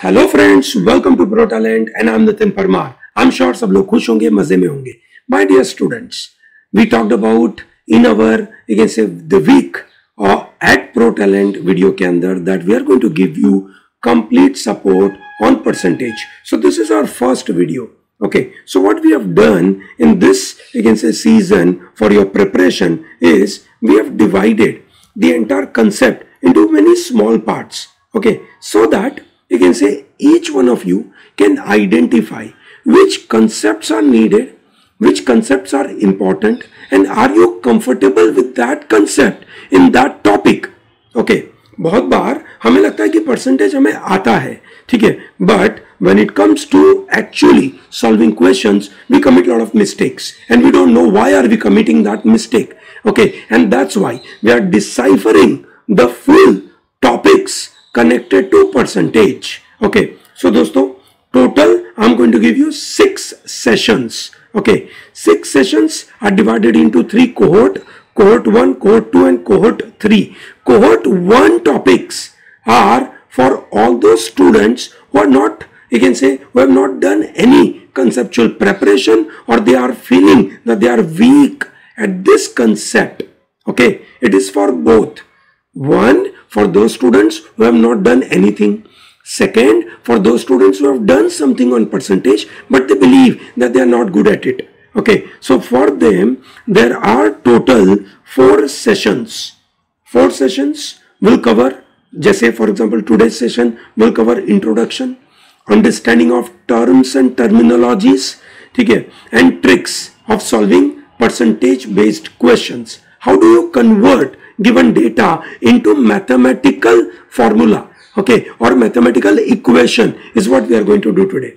Hello friends, welcome to Pro Talent and I am Nitin Parmar. I am sure सब लोग खुश होंगे, मजे में होंगे। My dear students, we talked about in our you can say the week at Pro Talent video के अंदर that we are going to give you complete support on percentage. So this is our first video. Okay, so what we have done in this you can say season for your preparation is we have divided the entire concept into many small parts. Okay, so that you can say each one of you can identify which concepts are needed, which concepts are important, and are you comfortable with that concept in that topic. Okay, बहुत बार हमें लगता है कि percentage हमें आता है, ठीक है, but when it comes to actually solving questions, we commit a lot of mistakes and we don't know why are we committing that mistake. Okay, and that's why we are deciphering the full topics connected to percentage. Okay, so दोस्तों, total I'm going to give you 6 sessions. Okay, 6 sessions are divided into 3 cohort 1, cohort 2 and cohort 3. Cohort 1 topics are for all those students who are not, you can say, who have not done any conceptual preparation, or they are feeling that they are weak at this concept. Okay, it is for both. One, for those students who have not done anything. Second, for those students who have done something on percentage but they believe that they are not good at it. Okay, so for them there are total 4 sessions. 4 sessions will cover, जैसे for example today's session will cover introduction, understanding of terms and terminologies, ठीक है, and tricks of solving percentage based questions. How do you convert given data into mathematical formula, okay, or mathematical equation is what we are going to do today.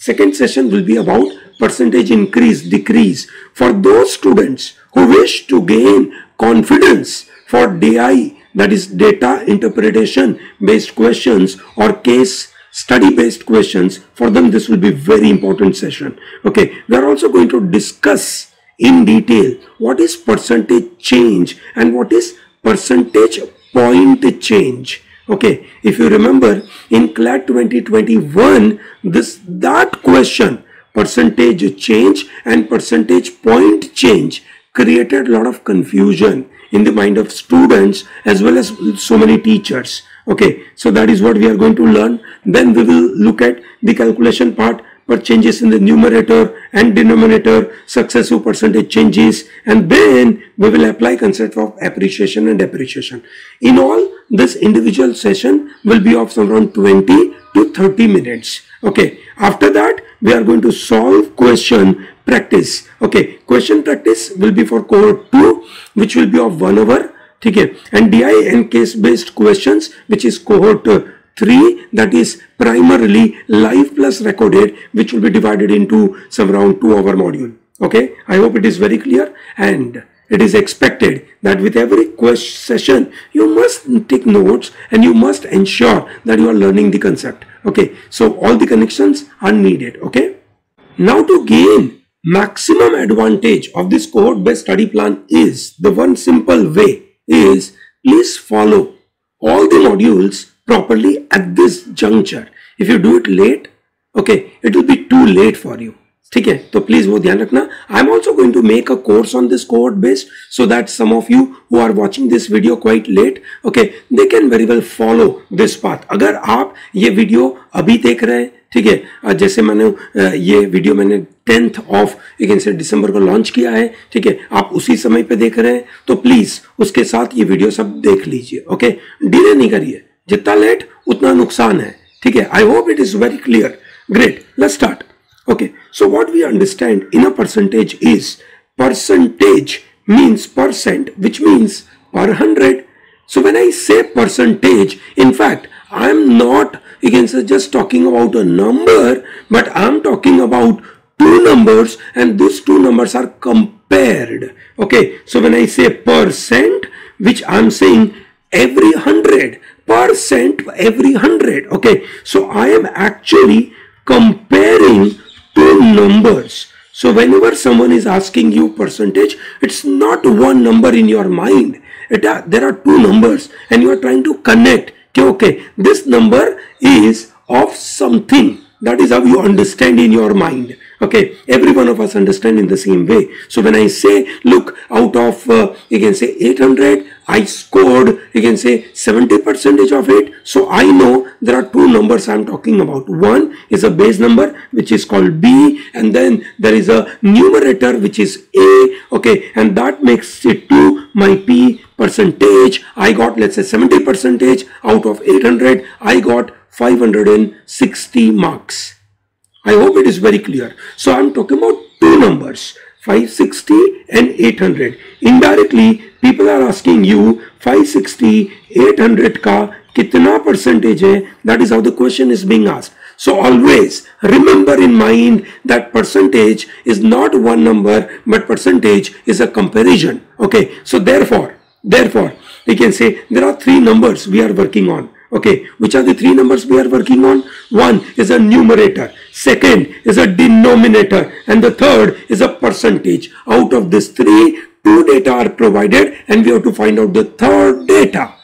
Second session will be about percentage increase, decrease for those students who wish to gain confidence for DI, that is data interpretation based questions or case study based questions. For them this will be very important session. Okay, we are also going to discuss in detail what is percentage change and what is percentage point change. Okay, if you remember in CLAT 2021 that question, percentage change and percentage point change, created a lot of confusion in the mind of students as well as so many teachers. Okay, so that is what we are going to learn. Then we will look at the calculation part, but changes in the numerator and denominator, successive percentage changes, and then we will apply concept of appreciation and depreciation. In all, this individual session will be of around 20 to 30 minutes. Okay, after that we are going to solve question practice. Okay, question practice will be for cohort 2, which will be of 1 hour, ठीक है, and DI and case based questions, which is cohort 3, that is primarily live plus recorded, which will be divided into some around 2-hour module. Okay, I hope it is very clear, and it is expected that with every session you must take notes and you must ensure that you are learning the concept. Okay, so all the connections are needed. Okay, now to gain maximum advantage of this cohort based study plan is the one simple way is please follow all the modules properly at this juncture. If you do it late, okay, it will be too late for you. ठीक है, तो please वो ध्यान रखना. I am also going to make a course on this cohort based so that some of you who are watching this video quite late, okay, they can very well follow this path. अगर आप ये video अभी देख रहे हैं, ठीक है, जैसे मैंने ये वीडियो मैंने 10th ऑफ दिसंबर को लॉन्च किया है, ठीक है, आप उसी समय पे देख रहे हैं, तो प्लीज उसके साथ ये वीडियो सब देख लीजिए. ओके, डिले नहीं करिए, जितना लेट उतना नुकसान है, ठीक है. I hope it is very clear. Great, let's start. Okay, so what we understand in a percentage is percentage means percent, which means per 100. So when I say percentage, in fact, I'm not, you can say, just talking about a number, but I'm talking about 2 numbers and those 2 numbers are compared. Okay, so when I say percent, which I'm saying every 100%, every 100. Okay, so I am actually comparing 2 numbers. So whenever someone is asking you percentage, it's not one number in your mind. There are 2 numbers and you are trying to connect. Okay, this number is of something. That is how you understand in your mind. Okay, every one of us understand in the same way. So when I say, look, out of you can say 800, I scored, you can say 70% of it. So I know there are two numbers I'm talking about. One is a base number which is called B, and then there is a numerator which is A. Okay, and that makes it to my P percentage. I got, let's say, 70% out of 800. I got 560 marks. I hope it is very clear. So I'm talking about two numbers, 560 and 800. Indirectly, people are asking you 560, 800 का कितना percentage है? That is how the question is being asked. So always remember in mind that percentage is not one number, but percentage is a comparison. Okay. So therefore, we can say there are three numbers we are working on. Okay, which are the three numbers we are working on? One is a numerator, second is a denominator, and the third is a percentage. Out of these three, two data are provided and we have to find out the third data.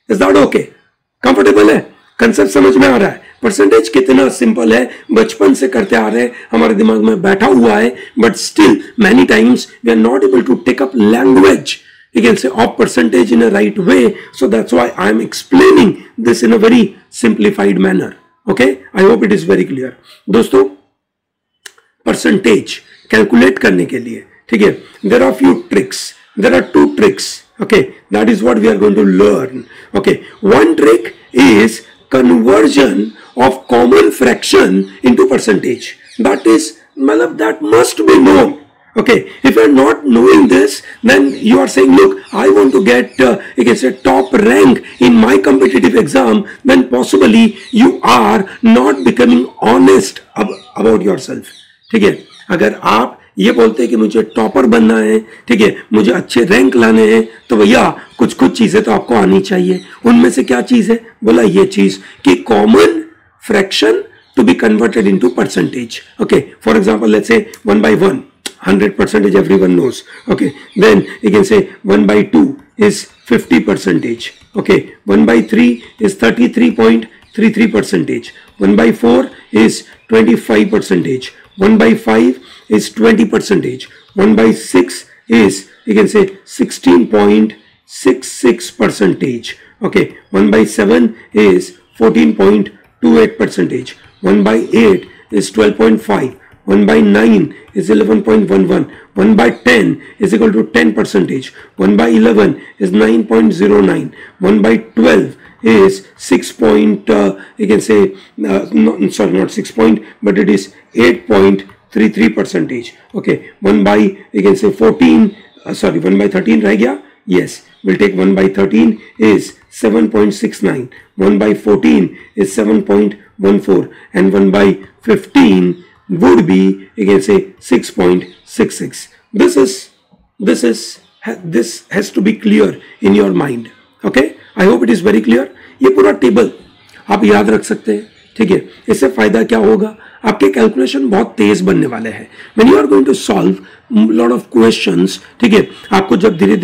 Is that okay? Comfortable है? Concept समझ में आ रहा है? Percentage कितना simple है, बचपन से करते आ रहे हैं, हमारे दिमाग में बैठा हुआ है, but still many times we are not able to take up language, you can say, of percentage in a right way. So that's why I am explaining this in a very simplified manner. Okay, I hope it is very clear. दोस्तों, percentage calculate करने के लिए, ठीक है, there are few tricks. There are two tricks. Okay, that is what we are going to learn. Okay, one trick is conversion of common fraction into percentage. That is, that must be known. Okay, if you are not knowing this, then you are saying, look, I want to get, you can say, top rank in my competitive exam, then possibly you are not becoming honest about yourself. ठीक है, अगर आप ये बोलते हैं कि मुझे topper बनना है, ठीक है, मुझे अच्छे रैंक लाने हैं, तो भैया कुछ चीजें तो आपको आनी चाहिए. उनमें से क्या चीज है? बोला ये चीज कि common fraction to be converted into percentage. Okay, for example let's say 1 by 1, 100% everyone knows. Okay, then you can say 1 by 2 is 50%. Okay, 1 by 3 is 33.33%. 1 by 4 is 25%. 1 by 5 is 20%. 1 by 6 is, you can say, 16.66%. Okay, 1 by 7 is 14.28%. 1 by 8 is 12.5. 1 by 9 is 11.11. 1 by 10 is equal to 10%. 1 by 11 is 9.09. 1 by 12 is 6 point, you can say, no, sorry, not 6 point, but it is 8.33%. Okay, 1 by, you can say, 14, 1 by 13 रह गया? Yes, we'll take 1 by 13 is 7.69. 1 by 14 is 7.14, and 1 by 15 would be, you can say, 6.66. This has to be clear in your mind. Okay, I hope it is very clear. ये पूरा table आप याद रख सकते हैं, ठीक है. इससे फायदा क्या होगा? आपके कैलकुलेशन बहुत तेज बनने वाले हैं. When you are going to solve lot of questions, ठीक है, आपको जब धीरे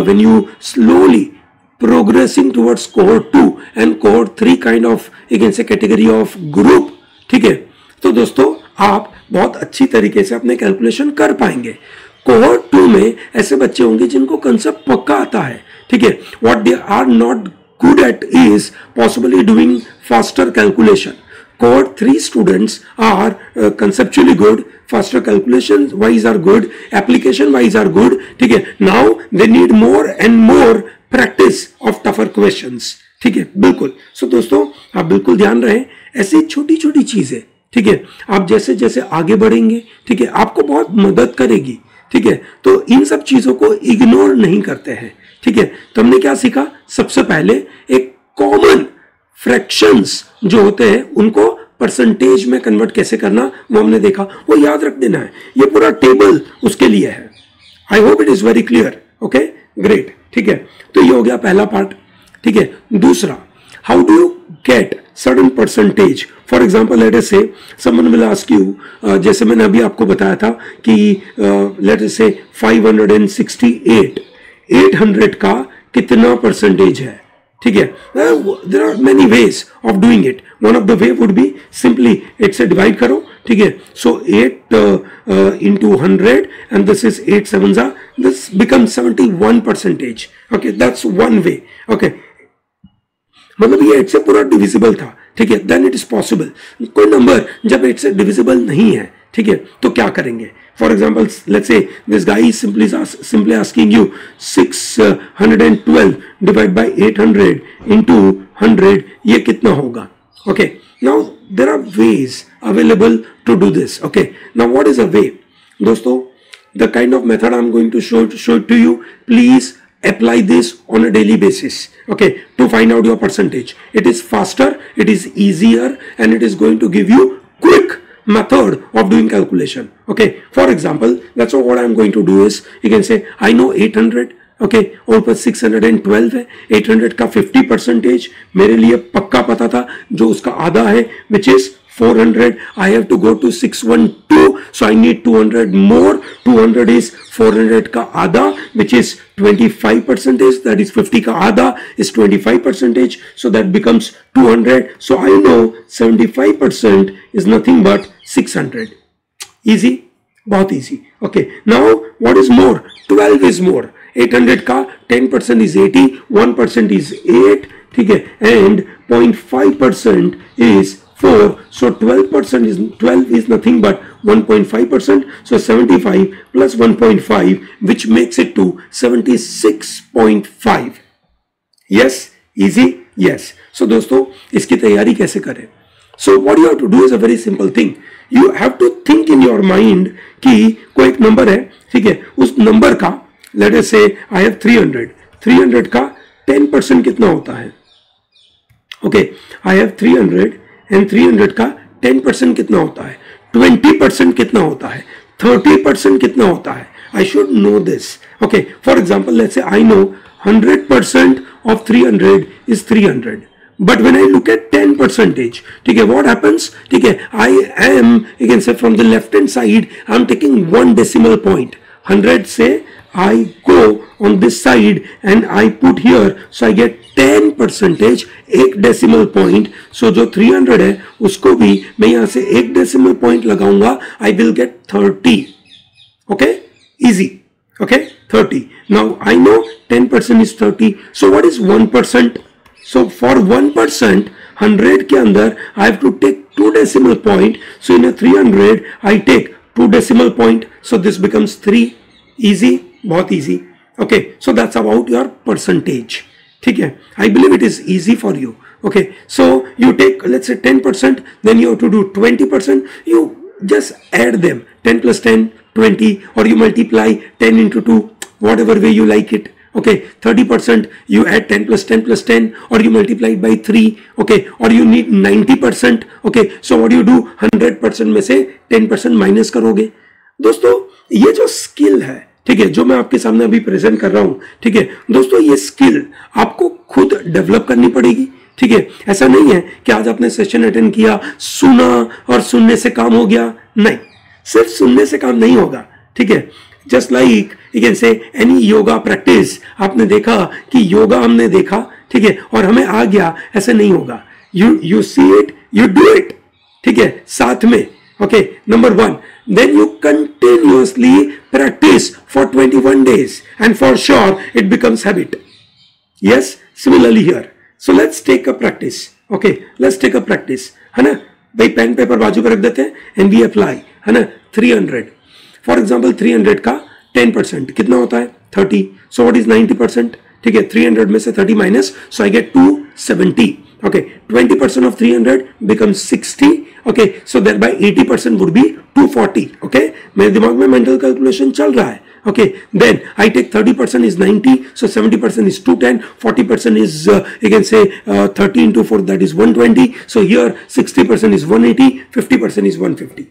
when you slowly progressing towards cohort 2 and cohort 3 kind of, you can say, category of group, ठीक है, तो दोस्तों आप बहुत अच्छी तरीके से अपने कैलकुलेशन कर पाएंगे. कोहॉर्ट 2 में ऐसे बच्चे होंगे जिनको कंसेप्ट पक्का आता है, ठीक है. What they are not good at is possibly doing faster calculation. Cohort 3 students are conceptually good, faster calculation wise are good, application wise are good, ठीक है. Now they need more and more practice of tougher questions, ठीक है, बिल्कुल. सो दोस्तों, आप बिल्कुल ध्यान रहे, ऐसी छोटी छोटी चीजें, ठीक है, आप जैसे जैसे आगे बढ़ेंगे, ठीक है, आपको बहुत मदद करेगी, ठीक है. तो इन सब चीजों को इग्नोर नहीं करते हैं, ठीक है. तो हमने क्या सीखा? सबसे पहले एक कॉमन फ्रैक्शंस जो होते हैं उनको परसेंटेज में कन्वर्ट कैसे करना, वो हमने देखा, वो याद रख देना है. ये पूरा टेबल उसके लिए है. I hope it is very clear. Okay, great, ठीक है. तो ये हो गया पहला पार्ट, ठीक है. दूसरा, how do you get certain percentage? For example, let us say someone will ask you, जैसे मैंने अभी आपको बताया था कि let us say 568, 800 का कितना परसेंटेज है? ठीक है. There are many ways of doing it. One of the way would be simply 8 से डिवाइड करो, ठीक है. So 8 into 100 and this is 8 sevens are, this becomes 71%. Okay, that's one way. Okay, मतलब ये 8 से पूरा डिविजिबल था, ठीक है. Then it is possible. कोई नंबर जब 8 से डिविजिबल नहीं है, ठीक है, तो क्या करेंगे? For example let's say this guy is simply asking you 612 divide by 800 into 100, ये कितना होगा? Okay, now there are ways available to do this. Okay, now what is a way? दोस्तों, the kind of method I am going to show to you. Please apply this on a daily basis, okay, to find out your percentage. It is faster, it is easier, and it is going to give you quick method of doing calculation. Okay, for example, that's what I'm going to do is, you can say I know 800, okay, और ऊपर 612 है. 800 का 50% मेरे लिए पक्का पता था, जो उसका आधा है, which is 400. I have to go to 612, so I need 200 more. 200 is 400 का आधा, which is 25%. That is 50 का आधा is 25%. So that becomes 200. So I know 75% is nothing but 600. Easy, बहुत easy. Okay. Now what is more? 12 is more. 800 का 10% is 80. 1% is 8. ठीक है. And 0.5% is 4, so 12% is nothing but 1.5%. So 75 plus 1.5, which makes it to 76.5. Yes, easy. Yes. So दोस्तों, इसकी तैयारी कैसे करें? So what you have to do is a very simple thing. You have to think in your mind कि कोई एक number है, ठीक है, उस नंबर का let us say I have 300. 300 का 10% कितना होता है? Okay, I have 300. एंड 300 का 10% कितना होता है? 20% कितना होता है? 30% कितना होता है? I should know this. Okay, for example, let's say I know 100% of 300 is 300. But when I look at 10%, ठीक है, what happens? ठीक है, I am, you can say from the left hand side, I'm taking one decimal point. 100 से I go on this side and I put here, so I get 10%, एक decimal point. सो जो 300 है उसको भी मैं यहां से एक डेसिमल पॉइंट लगाऊंगा. I will get 30. Okay, easy. Okay, 30. Now I know 10% is 30. So what is 1%? So for 1%, 100 के अंदर I have to take 2 decimal point. So in 300 I take 2 decimal point. So this becomes 3. Easy, बहुत easy. Okay, so that's about your percentage. ठीक है, I believe it is easy for you. Okay, so you take, let's say 10%, then you have to do 20%. You just add them, 10 plus 10, 20, or you multiply 10 into 2, whatever way you like it. Okay, 30%, you add 10 plus 10 plus 10, or you multiply it by 3. Okay, or you need 90%. Okay, so what do you do? 100% में से 10% minus करोगे. दोस्तों, ये जो skill है, ठीक है, जो मैं आपके सामने अभी प्रेजेंट कर रहा हूं, ठीक है दोस्तों, ये स्किल आपको खुद डेवलप करनी पड़ेगी. ठीक है, ऐसा नहीं है कि आज आपने सेशन अटेंड किया, सुना और सुनने से काम हो गया. नहीं, सिर्फ सुनने से काम नहीं होगा. ठीक है, जस्ट लाइक यू कैन से एनी योगा प्रैक्टिस. आपने देखा कि योगा हमने देखा, ठीक है, और हमें आ गया, ऐसे नहीं होगा. You see it, you do it. ठीक है, साथ में. Okay, number 1, then you continuously practice for 21 days and for sure it becomes habit. Yes, similarly here. So let's take a practice. Okay, let's take a practice. है ना भाई, pen paper बाजू पर रख देते हैं and we apply. है ना, 300. For example, 300 का 10% कितना होता है? 30. So what is 90%? ठीक है, 300 में से 30 minus, so I get 270. Okay, 20% of 300 becomes 60. Okay, so thereby 80% would be 240. Okay, मेरे दिमाग में mental calculation चल रहा है. Okay, then I take 30% is 90, so 70% is 210, 40% is you can say 30 into 4, that is 120. So here 60% is 180, 50% is 150.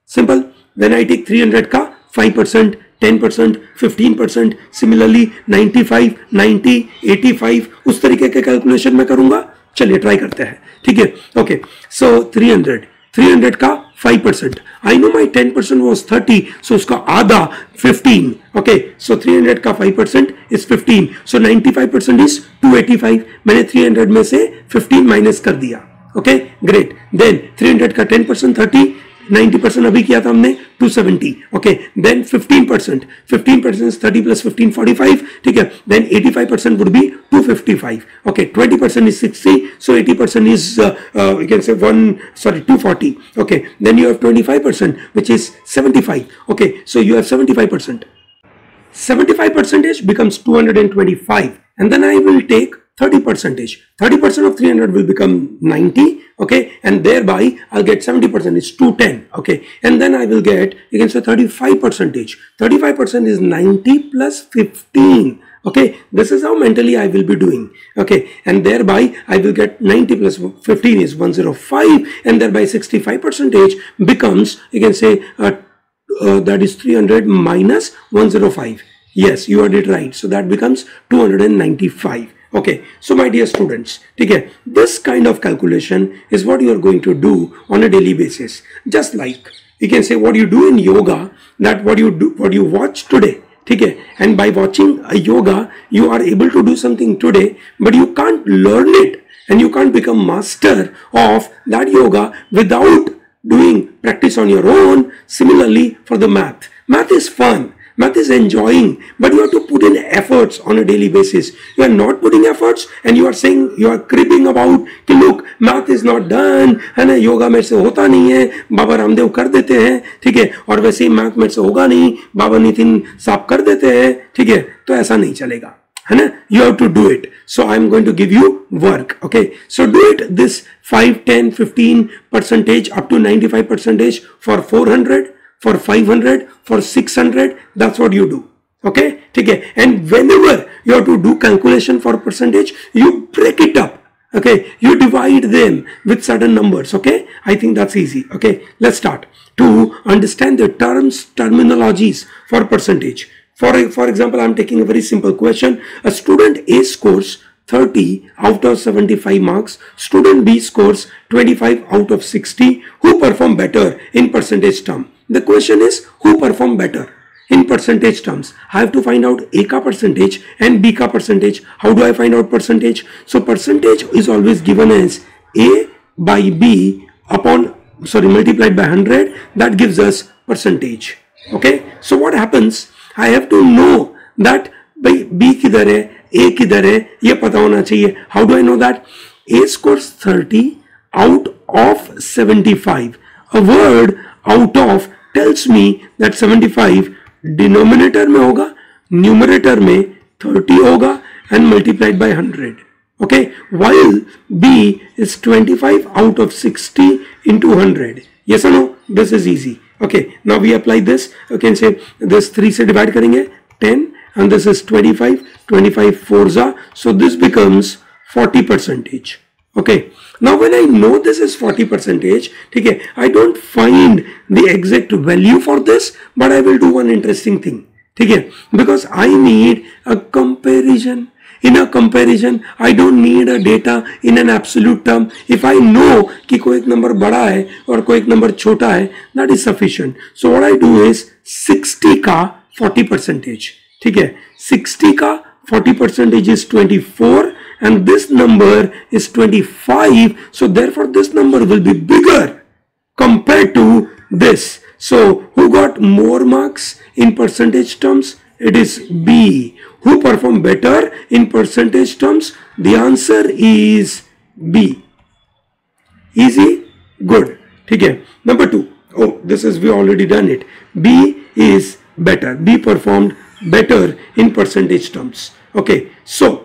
Simple. Then I take 300 का 5%, 10%, 15%, similarly 95, 90, 85, उस तरीके के कैलकुलेशन में करूंगा. चलिए ट्राई करते हैं. ठीक है, ओके, सो 300 का 5%. I know my 10% was 30, so उसका आधा 15. Okay, so 300 का 5% is 15. So 95% is 285. मैंने 300 में से 15 माइनस कर दिया. Okay, great. Then 300 का 10% 30. 90% अभी किया था हमने 270. Okay, then 15%. 15% is 30 plus 15, 45. ठीक है. Then 85% would be 255. Okay, 20% is 60. So 80% is you can say 240. Okay, then you have 25%, which is 75. Okay, so you have 75%. 75% becomes 225, and then I will take 30%. 30% of 300 will become 90. Okay, and thereby I'll get 70%. It's 210. Okay, and then I will get, you can say 35%. 35% is 90 plus 15. Okay, this is how mentally I will be doing. Okay, and thereby I will get 90 plus 15 is 105, and thereby 65% becomes, you can say that is 300 minus 105. Yes, you heard it right. So that becomes 295. Okay, so my dear students, okay, this kind of calculation is what you are going to do on a daily basis. Just like you can say what you do in yoga, that what you watch today. Okay, and by watching a yoga, you are able to do something today, but you can't learn it and you can't become master of that yoga without doing practice on your own. Similarly, for the math is fun. Math is enjoying, but you have to put in efforts on a daily basis. You are not putting efforts and you are saying, you are cribbing about कि look, math is not done, है ना, योगा मेरे से होता नहीं है, बाबा रामदेव कर देते हैं, ठीक है, और वैसे ही मैथ मेरे से होगा नहीं, बाबा नितिन साहब कर देते हैं, ठीक है, तो ऐसा नहीं चलेगा, है ना. You have to do it. So I am going to give you work. Okay, so do it this 5, 10, 15% up to 95% for 400. For 500, for 600, that's what you do. Okay, okay, and whenever you have to do calculation for percentage, you break it up. Okay, you divide them with certain numbers. Okay, I think that's easy. Okay, let's start to understand the terminologies for percentage. For example, I'm taking a very simple question. A student A scores 30 out of 75 marks. Student B scores 25 out of 60. Who perform better in percentage term? The question is, who perform better in percentage terms? I have to find out A ka percentage and B ka percentage. How do I find out percentage? So percentage is always given as A by B multiplied by 100. That gives us percentage. Okay, so what happens? I have to know that by B kidhar hai, A kidhar hai, ye pata hona chahiye. How do I know that? A scores 30 out of 75. A word out of tells me that 75 denominator में होगा, numerator में 30 होगा and multiplied by 100. Okay, while B is 25 out of 60 into 100. Yes or no? This is easy. Okay, now we apply this. You can say this 3 से divide करेंगे 10 and this is 25. 25 4s are, so this becomes 40%. Okay, now when I know this is 40%, okay, I don't find the exact value for this, but I will do one interesting thing, okay, because I need a comparison. In a comparison, I don't need a data in an absolute term. If I know कि कोई एक number बड़ा है और कोई एक number छोटा है, that is sufficient. So what I do is 60 का 40%, ठीक है, 60 का 40% is 24. And this number is 25, so therefore this number will be bigger compared to this. So who got more marks in percentage terms? It is B. Who performed better in percentage terms? The answer is B. Easy? Good. Okay. Number 2. Oh, this is, we already done it. B is better. B performed better in percentage terms. Okay. So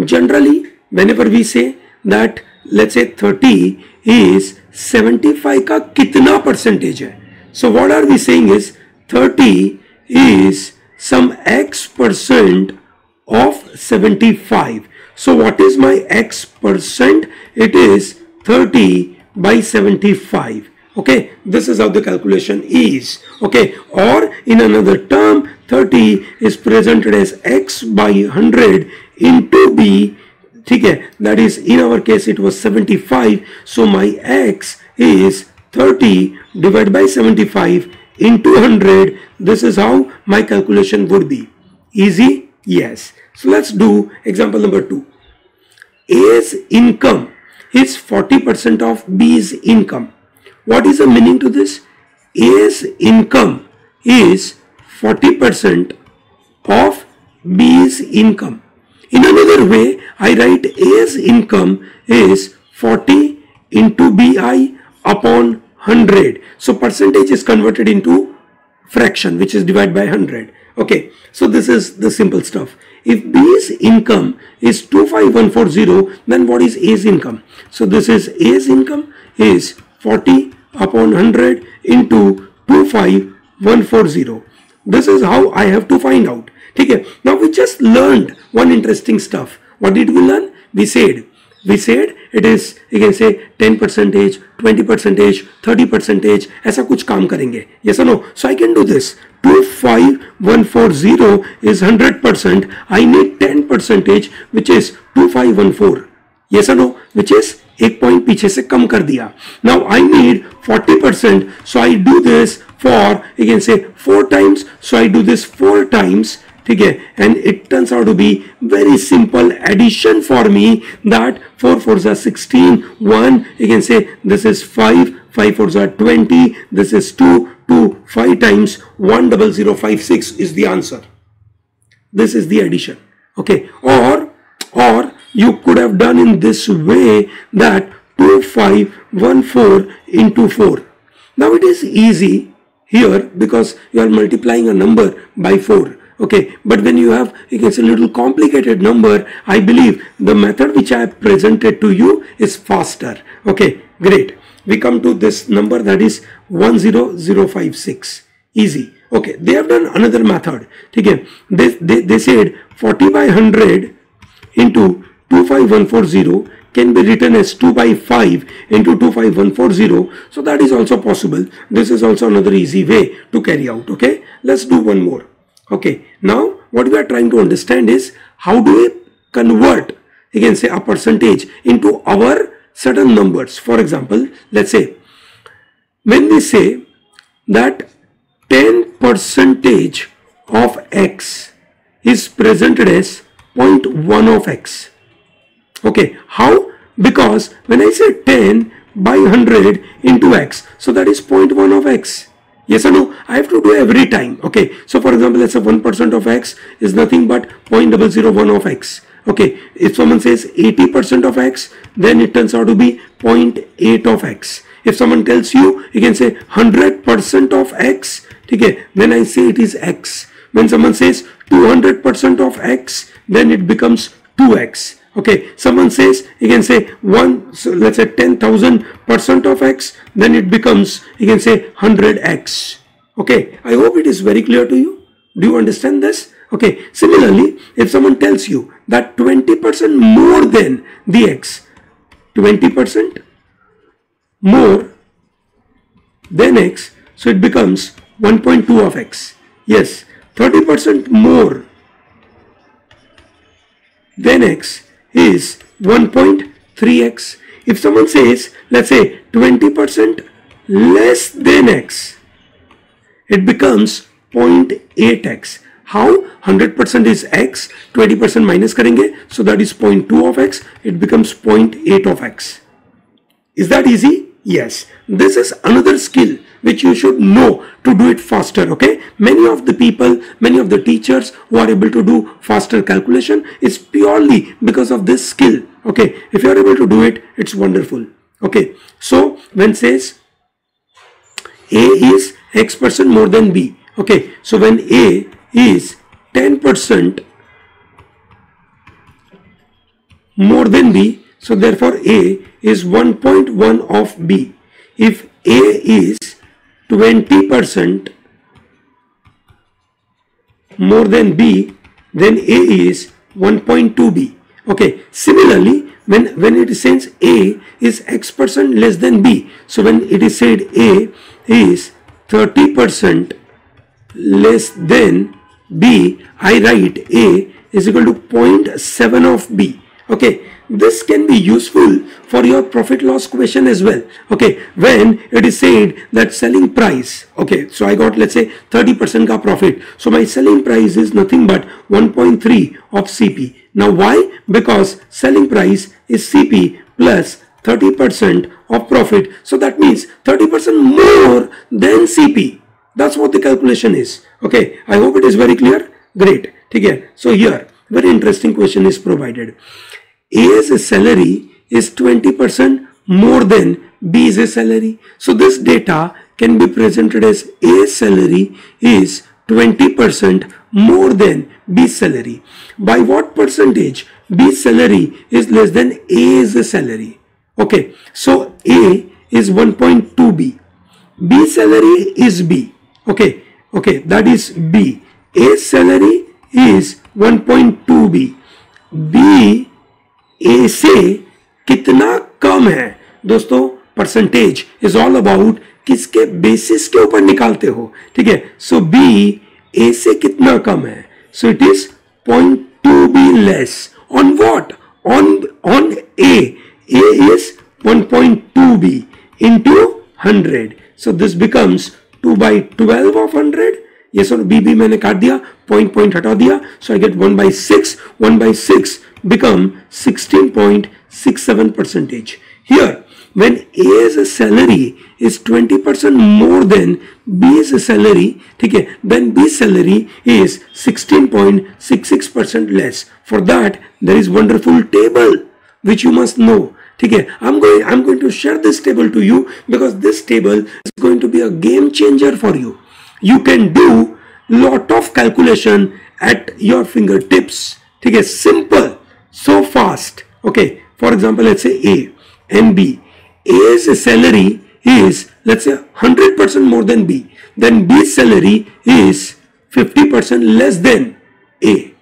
generally, whenever we say that, let's say 30 is 75 का कितना percentage है? So what are we saying is 30 is some x% of 75. So what is my x%? It is 30 by 75. Okay, this is how the calculation is. Okay, or in another term, 30 is presented as x by 100 into B. Okay, that is, in our case it was 75. So my x is 30 divided by 75 into 100. This is how my calculation would be. Easy? Yes. So let's do example number 2. A's income is 40% of B's income. What is the meaning to this? A's income is 40% of B's income. In another way, I write A's income is 40 into BI upon 100. So percentage is converted into fraction, which is divided by 100. Okay, so this is the simple stuff. If B's income is 25140, then what is A's income? So this is A's income is 40 upon 100 into 25140. This is how I have to find out. Okay, now we just learned one interesting stuff. What did we learn? We said it is, you can say 10%, 20%, 30%, ऐसा कुछ काम करेंगे. Yes or no? So I can do this. 25140 is 100%. I need 10%, which is 2514. Yes or no? Which is एक point पीछे से कम कर दिया. Now I need 40%. So I do this for, you can say 4 times. So I do this 4 times. ठीक है, and it turns out to be very simple addition for me, that 4 4s are 16, 1, you can say this is 5, 5 4s are 20, this is 2, 2, 5 times 10056 is the answer. This is the addition. Okay, or you could have done in this way, that 2514 into 4. Now it is easy here because you are multiplying a number by 4. Okay, but when you have, you can say, a little complicated number, I believe the method which I have presented to you is faster. Okay, great. We come to this number, that is 10056. Easy. Okay, they have done another method. Okay, they said 40 by 100 into 25140 can be written as 2 by 5 into 25140. So that is also possible. This is also another easy way to carry out. Okay, let's do one more. Okay, now what we are trying to understand is how do we convert, you can say, a percentage into our certain numbers. For example, let's say when we say that 10% of x is presented as 0.1 of x. Okay, how? Because when I say 10 by 100 into x, so that is 0.1 of x. Yes or no? I have to do every time. Okay, so for example, let's say 1% of x is nothing but 0.001 of x. Okay, if someone says 80% of x, then it turns out to be 0.8 of x. If someone tells you, you can say 100% of x, okay, then I say it is x. When someone says 200% of x, then it becomes 2x. Okay, someone says, you can say so let's say 10,000% of x, then it becomes, you can say 100x. Okay, I hope it is very clear to you. Do you understand this? Okay, similarly, if someone tells you that 20% more than the x, 20% more than x, so it becomes 1.2 of x. Yes, 30% more than x is 1.3x. If someone says, let's say 20% less than x, it becomes 0.8x. How? 100% is x, 20% minus करेंगे, so that is 0.2 of x, it becomes 0.8 of x. Is that easy? Yes. This is another skill which you should know to do it faster. Okay, many of the people, many of the teachers who are able to do faster calculation is purely because of this skill. Okay, if you are able to do it, it's wonderful. Okay, so when says A is x% more than B. Okay, so when A is 10% more than B, so therefore A is 1.1 of B. If A is 20% more than B, then A is 1.2B. Okay, similarly, when it says A is x% less than B, so when it is said A is 30% less than B, I write A is equal to 0.7 of B. Okay, this can be useful for your profit loss question as well. Okay, when it is said that selling price, okay, so I got, let's say 30% ka profit, so my selling price is nothing but 1.3 of CP. Now why? Because selling price is CP plus 30% of profit, so that means 30% more than CP. That's what the calculation is. Okay, I hope it is very clear. Great. Okay, so here very interesting question is provided. A's salary is 20% more than B's salary. So this data can be presented as A's salary is 20% more than B's salary. By what percentage B's salary is less than A's salary? Okay, so A is 1.2B. B salary is B. Okay, that is B. A's salary is 1.2B. B A से कितना कम है दोस्तों? Percentage is all about किसके basis के ऊपर निकालते हो, ठीक है? सो बी ए से कितना कम है? So it is 0.2b less on what? On A. A is 1.2b into 100. So this becomes 2 by 12 of 100. Yes or B मैंने काट दिया, point हटा दिया, so I get 1 by 6. 1 by 6 become 16.67 percentage. Here, when A's salary is 20% more than B's salary, ठीक है, then B's salary is 16.66% less. For that, there is wonderful table which you must know. ठीक है, I'm going to share this table to you because this table is going to be a game changer for you. You can do lot of calculation at your fingertips. ठीक है, simple, so fast. Okay, for example, let's say A and B. A's salary is, let's say, 100% more than B. Then B's salary is 50% less than A.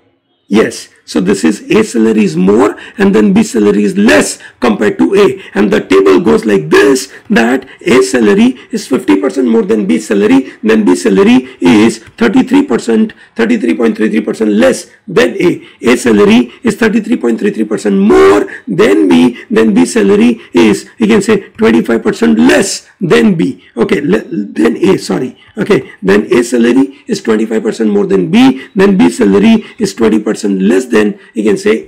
Yes, so this is A salary is more and then B salary is less compared to A, and the table goes like this, that A salary is 50% more than B salary, then B salary is 33.33% less than A. A salary is 33.33% more than B, then B salary is, you can say, 25% less than B. Okay, then A, sorry. Okay, then A salary is 25% more than B, then B salary is 20% less than, you can say,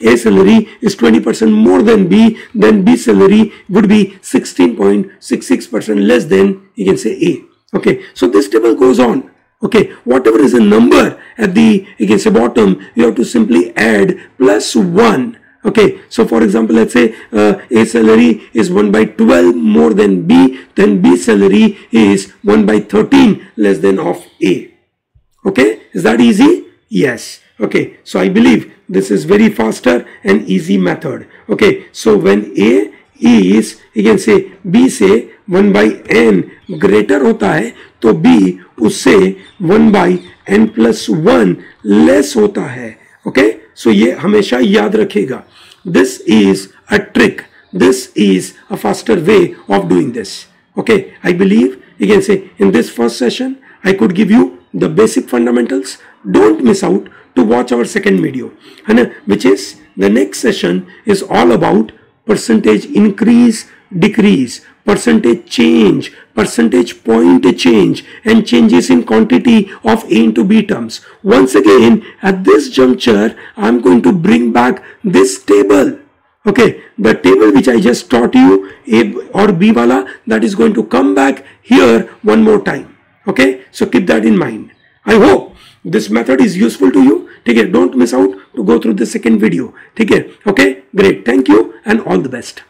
A salary is 20% more than B, then B salary would be 16.66% less than, you can say, A. Okay, so this table goes on. Okay, whatever is a number at the, you can say, bottom, you have to simply add plus 1. Okay, so for example, let's say A salary is 1 by 12 more than B, then B salary is 1 by 13 less than of A. Okay, is that easy? Yes. Okay, so I believe this is very faster and easy method. Okay, so when A is, you can say, B से 1 by n greater होता है, तो B उससे 1 by n plus 1 less होता है. Okay, so ये हमेशा याद रखेगा. This is a trick. This is a faster way of doing this. Okay, I believe, you can say, in this first session, I could give you the basic fundamentals. Don't miss out to watch our second video, which is the next session is all about percentage increase, decrease, percentage change, percentage point change, and changes in quantity of A into B terms. Once again, at this juncture, I'm going to bring back this table. Okay, the table which I just taught you, A or B wala, that is going to come back here one more time. Okay, so keep that in mind. I hope this method is useful to you. ठीक है, don't miss out to go through the second video. ठीक है, okay, great, thank you and all the best.